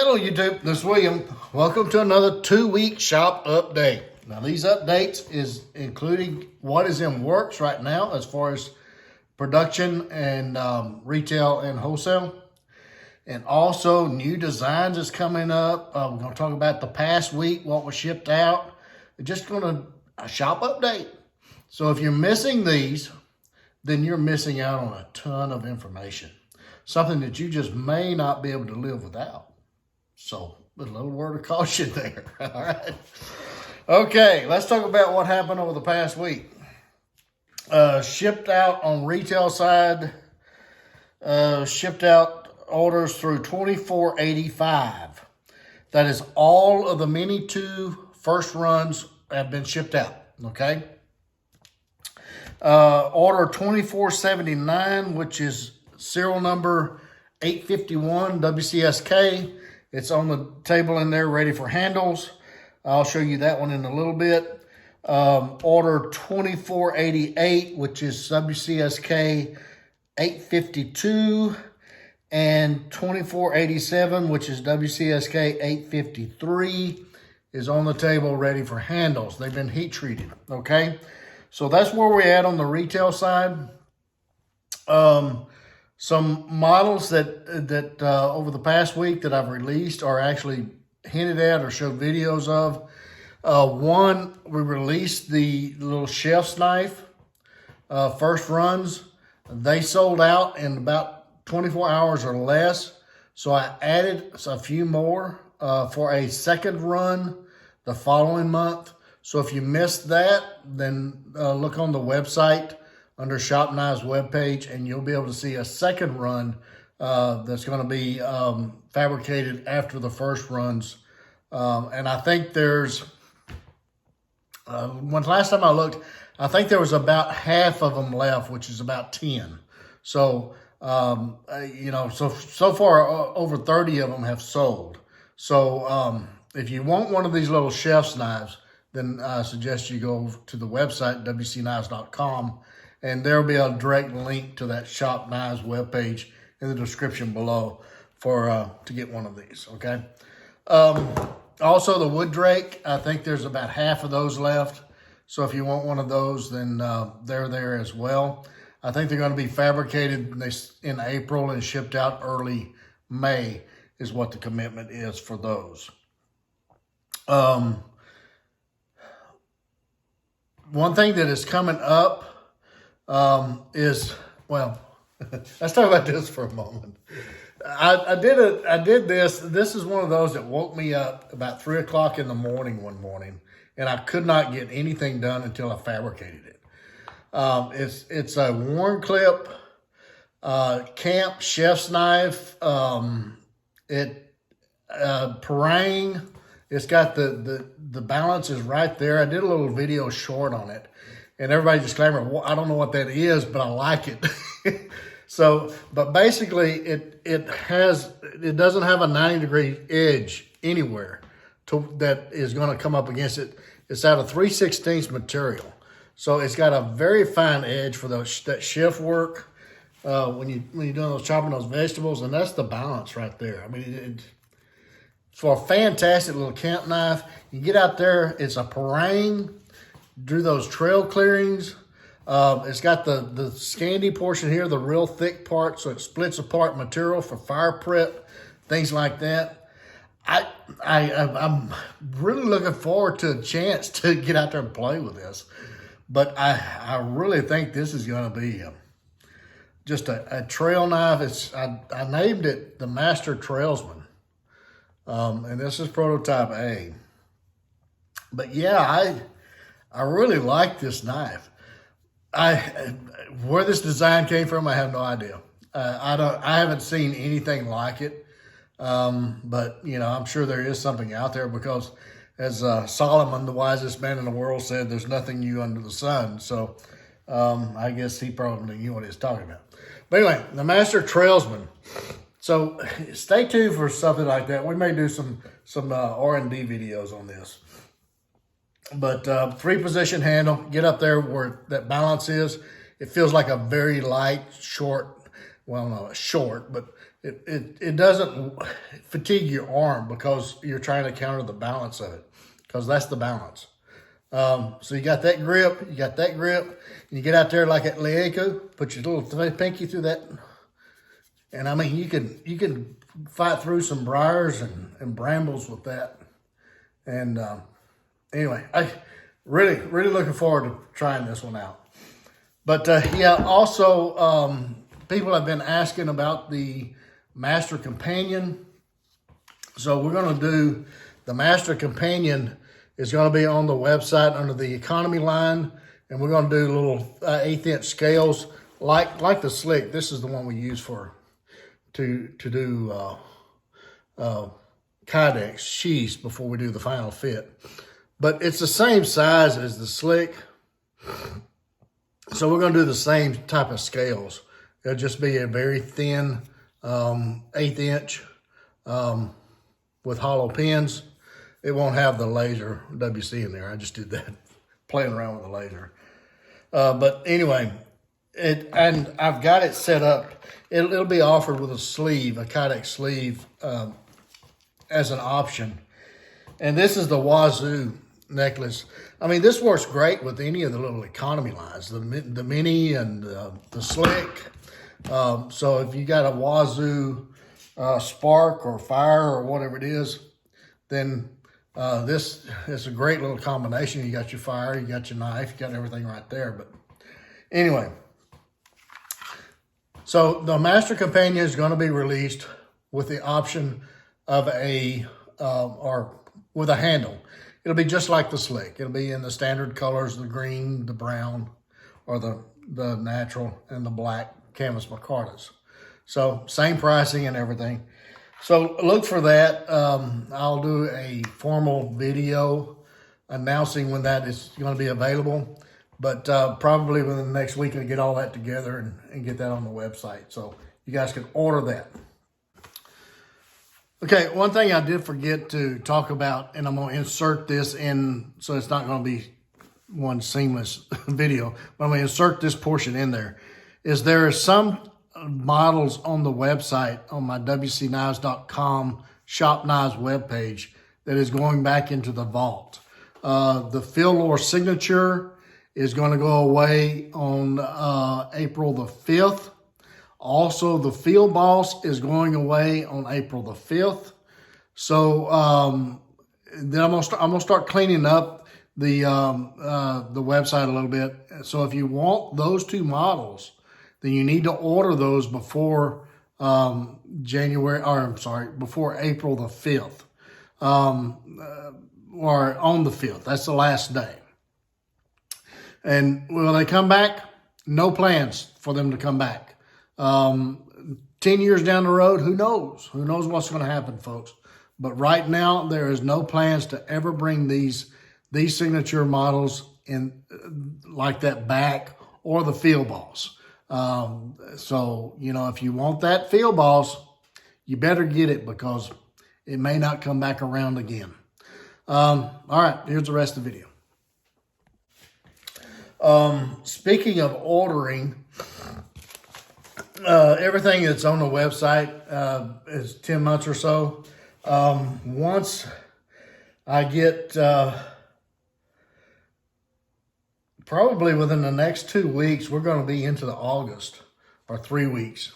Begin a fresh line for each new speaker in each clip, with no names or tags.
Hello YouTube, this is William. Welcome to another 2-week shop update. Now these updates is including what is in works right now as far as production and retail and wholesale. And also new designs is coming up. We're going to talk about the past week, what was shipped out. Just going to a shop update. So if you're missing these, then you're missing out on a ton of information. Something that you just may not be able to live without. So, a little word of caution there, all right? Okay, let's talk about what happened over the past week. Shipped out on retail side, shipped out orders through 2485. That is all of the Mini 2 first runs have been shipped out, okay? Order 2479, which is serial number 851 WCSK. It's on the table in there ready for handles. I'll show you that one in a little bit. Order 2488, which is WCSK 852, and 2487, which is WCSK 853, is on the table ready for handles. They've been heat treated, okay? So that's where we're at on the retail side. Some models that over the past week that I've released are actually hinted at or showed videos of. One, we released the little chef's knife first runs. They sold out in about 24 hours or less. So I added a few more for a second run the following month. So if you missed that, then look on the website under Shop Knives webpage, and you'll be able to see a second run that's going to be fabricated after the first runs. And I think there's, last time I looked, I think there was about half of them left, which is about 10. So, so far over 30 of them have sold. So if you want one of these little chef's knives, then I suggest you go to the website, wcknives.com, and there'll be a direct link to that Shop Knives webpage in the description below for to get one of these, okay? Also, the wood drake, I think there's about half of those left. So if you want one of those, then they're there as well. I think they're going to be fabricated in April and shipped out early May is what the commitment is for those. One thing that is coming up is, well, let's talk about this for a moment. I did this. This is one of those that woke me up about 3 o'clock in the morning one morning, and I could not get anything done until I fabricated it. It's a worn clip camp chef's knife. Parang. It's got the balance is right there. I did a little video short on it, and everybody just clamored, well, I don't know what that is, but I like it. So, but basically it doesn't have a 90-degree edge anywhere that is going to come up against it. It's out of 3/16 material. So it's got a very fine edge for that chef work when you're doing chopping those vegetables, and that's the balance right there. I mean, for a fantastic little camp knife. You get out there, it's a parang, do those trail clearings. It's got the scandy portion here, the real thick part, so it splits apart material for fire prep, things like that. I'm really looking forward to a chance to get out there and play with this. But I really think this is going to be just a trail knife. I named it the Master Trailsman. And this is prototype A. But yeah, I really like this knife. Where this design came from, I have no idea. I haven't seen anything like it. But I'm sure there is something out there because, as Solomon, the wisest man in the world, said, there's nothing new under the sun. So I guess he probably knew what he was talking about. But anyway, the Master Trailsman. So stay tuned for something like that. We may do some R&D videos on this. But 3-position handle, get up there where that balance is. It feels like a very light, short, well, no, short, but it doesn't fatigue your arm because you're trying to counter the balance of it, because that's the balance. So you got that grip, and you get out there like at Leiko, put your little pinky through that, and I mean you can fight through some briars and brambles with that. And anyway, I really looking forward to trying this one out. But yeah, also people have been asking about the Master Companion. So we're going to do the Master Companion is going to be on the website under the economy line, and we're going to do little 1/8" scales like the Slick. This is the one we use to do kydex sheaths before we do the final fit. But it's the same size as the Slick, so we're going to do the same type of scales. It'll just be a very thin 1/8" with hollow pins. It won't have the laser WC in there. I just did that, playing around with the laser. But anyway, and I've got it set up. It'll be offered with a sleeve, a kydex sleeve, as an option. And this is the Wazoo necklace. I mean, this works great with any of the little economy lines, the mini and the Slick. So if you got a Wazoo Spark or Fire or whatever it is, then this is a great little combination. You got your fire, you got your knife, you got everything right there. But anyway, so the Master Companion is going to be released with the option of or with a handle. It'll be just like the Slick. It'll be in the standard colors, the green, the brown, or the natural, and the black canvas micartas. So same pricing and everything. So look for that. I'll do a formal video announcing when that is going to be available, but probably within the next week I'll get all that together and get that on the website, so you guys can order that. Okay, one thing I did forget to talk about, and I'm going to insert this in, so it's not going to be one seamless video, but I'm going to insert this portion in there, is there are some models on the website, on my wcknives.com shop knives webpage, that is going back into the vault. The Philor Signature is going to go away on April the 5th. Also, the Field Boss is going away on April the 5th. So then I'm gonna start cleaning up the website a little bit. So if you want those two models, then you need to order those before before April the 5th, or on the 5th. That's the last day. And will they come back? No plans for them to come back. 10 years down the road, who knows? Who knows what's going to happen, folks? But right now, there is no plans to ever bring these signature models in like that back, or the Field Boss. So, you know, if you want that Field Boss, you better get it, because it may not come back around again. All right, here's the rest of the video. Speaking of ordering, everything that's on the website is 10 months or so. Once I get, probably within the next 2 weeks, we're going to be into the August, or 3 weeks,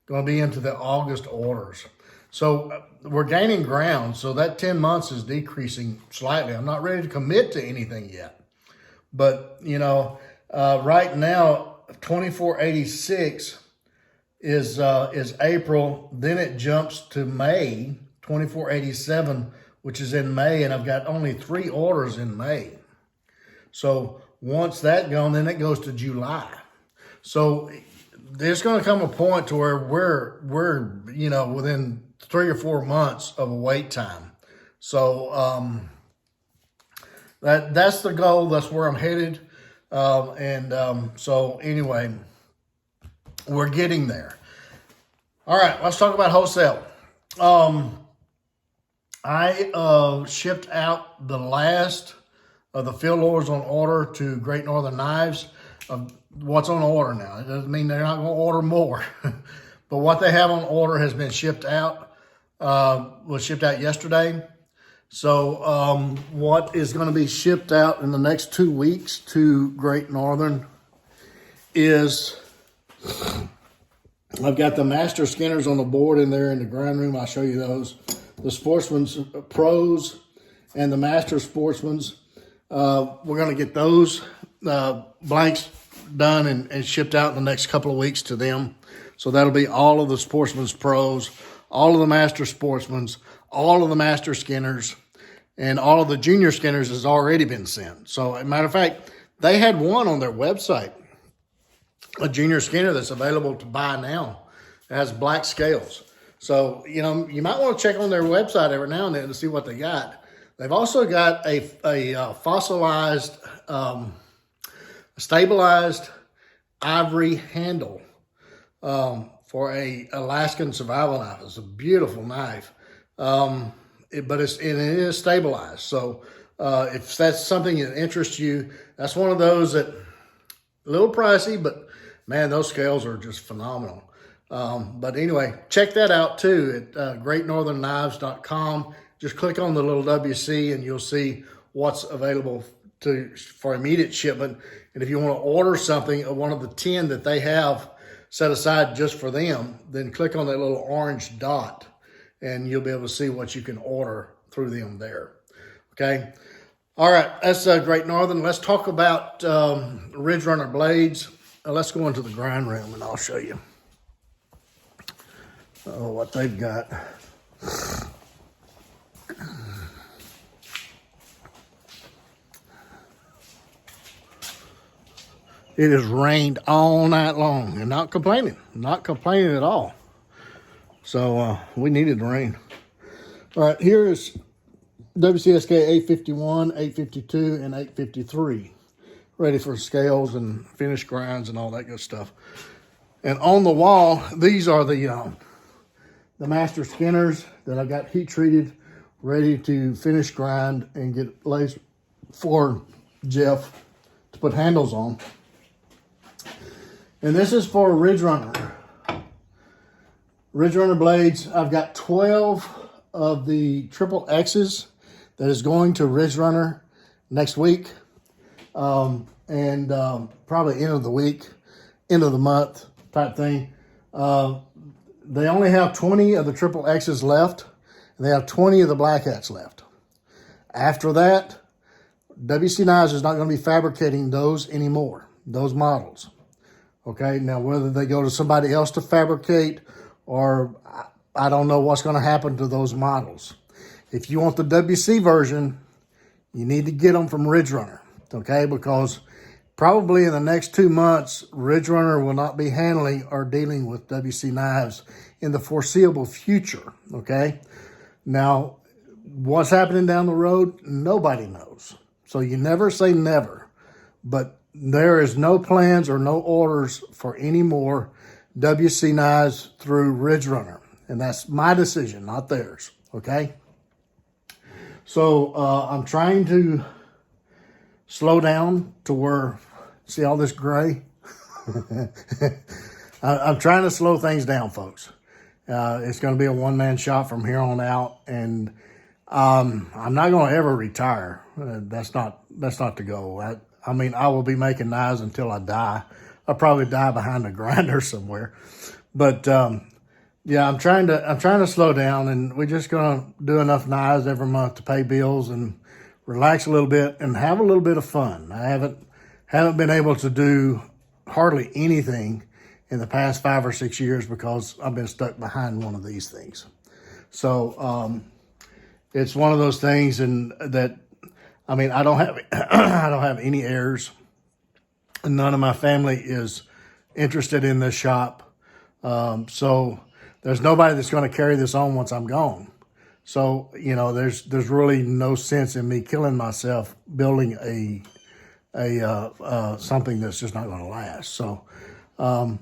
going to be into the August orders. So we're gaining ground. So that 10 months is decreasing slightly. I'm not ready to commit to anything yet. But, you know, right now, 2486 is April. Then it jumps to May, 2487, which is in May. And I've got only 3 orders in May. So once that gone, then it goes to July. So there's going to come a point to where we're you know, within 3 or 4 months of a wait time. So that's the goal. That's where I'm headed. So anyway, we're getting there. All right, let's talk about wholesale. I shipped out the last of the Philors on order to Great Northern Knives. What's on order now? It doesn't mean they're not going to order more. But what they have on order has been shipped out, was shipped out yesterday. So what is going to be shipped out in the next 2 weeks to Great Northern is, I've got the Master Skinners on the board in there in the grind room. I'll show you those. The Sportsman's Pros and the Master Sportsman's. We're going to get those blanks done and shipped out in the next couple of weeks to them. So that'll be all of the Sportsman's Pros, all of the Master Sportsman's, all of the Master Skinners, and all of the Junior Skinners has already been sent. So, as a matter of fact, they had one on their website, a Junior Skinner that's available to buy now. It has black scales. So, you know, you might want to check on their website every now and then to see what they got. They've also got a fossilized, stabilized ivory handle for a Alaskan survival knife. It's a beautiful knife, but it is stabilized. So if that's something that interests you, that's one of those that a little pricey, but man, those scales are just phenomenal. But anyway, check that out too at greatnorthernknives.com. Just click on the little WC and you'll see what's available for immediate shipment. And if you want to order something, one of the 10 that they have set aside just for them, then click on that little orange dot and you'll be able to see what you can order through them there. Okay. All right. That's Great Northern. Let's talk about Ridge Runner blades. Let's go into the grind room and I'll show you what they've got. It has rained all night long and not complaining at all. So we needed the rain. All right, here is WCSK 851, 852, and 853. Ready for scales and finished grinds and all that good stuff. And on the wall, these are the Master Skinners that I got heat treated, ready to finish grind and get laser for Jeff to put handles on. And this is for Ridge Runner. Ridge Runner blades. I've got 12 of the triple X's that is going to Ridge Runner next week. Probably end of the week, end of the month type thing. They only have 20 of the triple X's left. And they have 20 of the black hats left. After that, WC Knives is not going to be fabricating those anymore, those models. Okay, now whether they go to somebody else to fabricate or I don't know what's going to happen to those models. If you want the WC version, you need to get them from Ridge Runner, okay? Because probably in the next 2 months, Ridge Runner will not be handling or dealing with WC Knives in the foreseeable future, okay? Now, what's happening down the road, nobody knows. So you never say never, but there is no plans or no orders for any more WC Knives through Ridge Runner. And that's my decision, not theirs, okay? So I'm trying to slow down to where, see all this gray? I'm trying to slow things down, folks. It's going to be a one-man shop from here on out. And I'm not going to ever retire. That's not the goal. I mean, I will be making knives until I die. I'll probably die behind a grinder somewhere. But yeah, I'm trying to slow down, and we're just gonna do enough knives every month to pay bills and relax a little bit and have a little bit of fun. I haven't been able to do hardly anything in the past 5 or 6 years because I've been stuck behind one of these things. So it's one of those things, and that. I mean, I don't have any heirs. None of my family is interested in this shop. So there's nobody that's going to carry this on once I'm gone. So, you know, there's really no sense in me killing myself building a something that's just not going to last. So I'm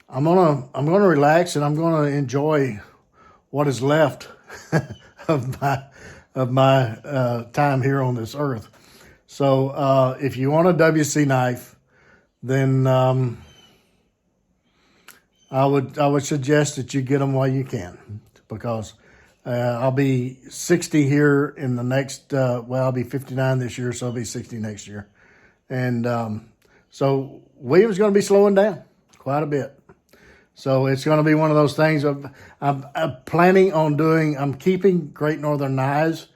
gonna relax and I'm going to enjoy what is left of my time here on this earth. So if you want a WC knife, then I would suggest that you get them while you can, because I'll be 60 here in the next. I'll be 59 this year, so I'll be 60 next year, and so William's going to be slowing down quite a bit. So it's going to be one of those things. I'm planning on doing. I'm keeping Great Northern Knives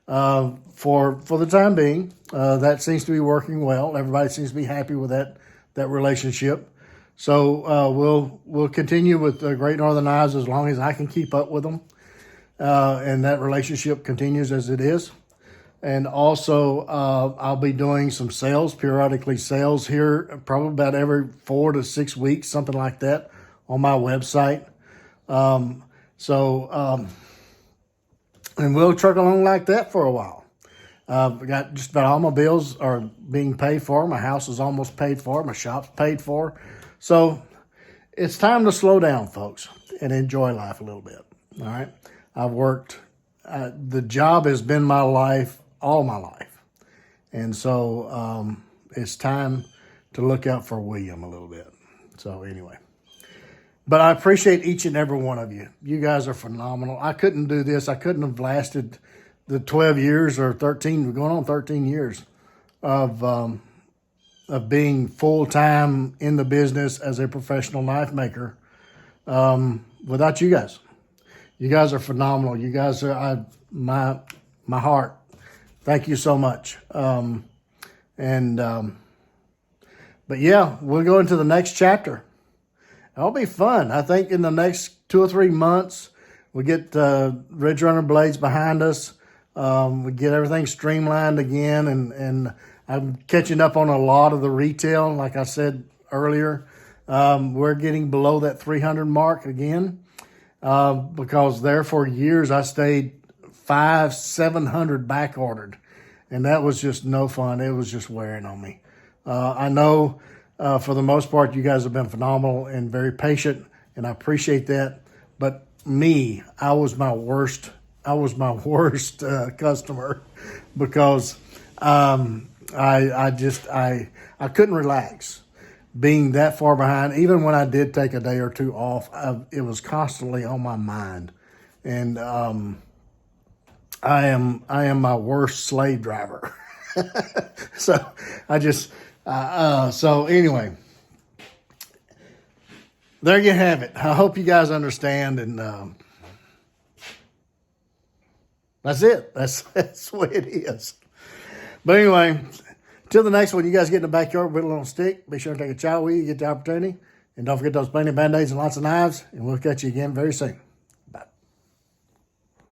for the time being. That seems to be working well. Everybody seems to be happy with that relationship. So we'll continue with Great Northern Knives as long as I can keep up with them, and that relationship continues as it is. And also, I'll be doing some periodically sales here, probably about every 4 to 6 weeks, something like that, on my website. And we'll truck along like that for a while. We got just about all my bills are being paid for. My house is almost paid for. My shop's paid for. So it's time to slow down, folks, and enjoy life a little bit. All right. I've worked. The job has been my life all my life. And so it's time to look out for William a little bit. So anyway. But I appreciate each and every one of you. You guys are phenomenal. I couldn't do this. I couldn't have lasted the 12 years or 13, going on 13 years of being full-time in the business as a professional knife maker without you guys. You guys are phenomenal. You guys are my heart. Thank you so much. But yeah, we'll go into the next chapter. It'll be fun. I think in the next 2 or 3 months, we get Ridge Runner blades behind us. We get everything streamlined again, and I'm catching up on a lot of the retail. Like I said earlier, we're getting below that 300 mark again, because there for years I stayed 500-700 back ordered, and that was just no fun. It was just wearing on me. I know. For the most part, you guys have been phenomenal and very patient, and I appreciate that. But I was my worst customer, because I couldn't relax being that far behind. Even when I did take a day or two off, it was constantly on my mind, and I am my worst slave driver. So so anyway, there you have it. I hope you guys understand, and that's it. That's the way it is. But anyway, till the next one, you guys get in the backyard, whittle on a stick. Be sure to take a chow with you, get the opportunity, and don't forget those plenty of Band-Aids and lots of knives, and we'll catch you again very soon.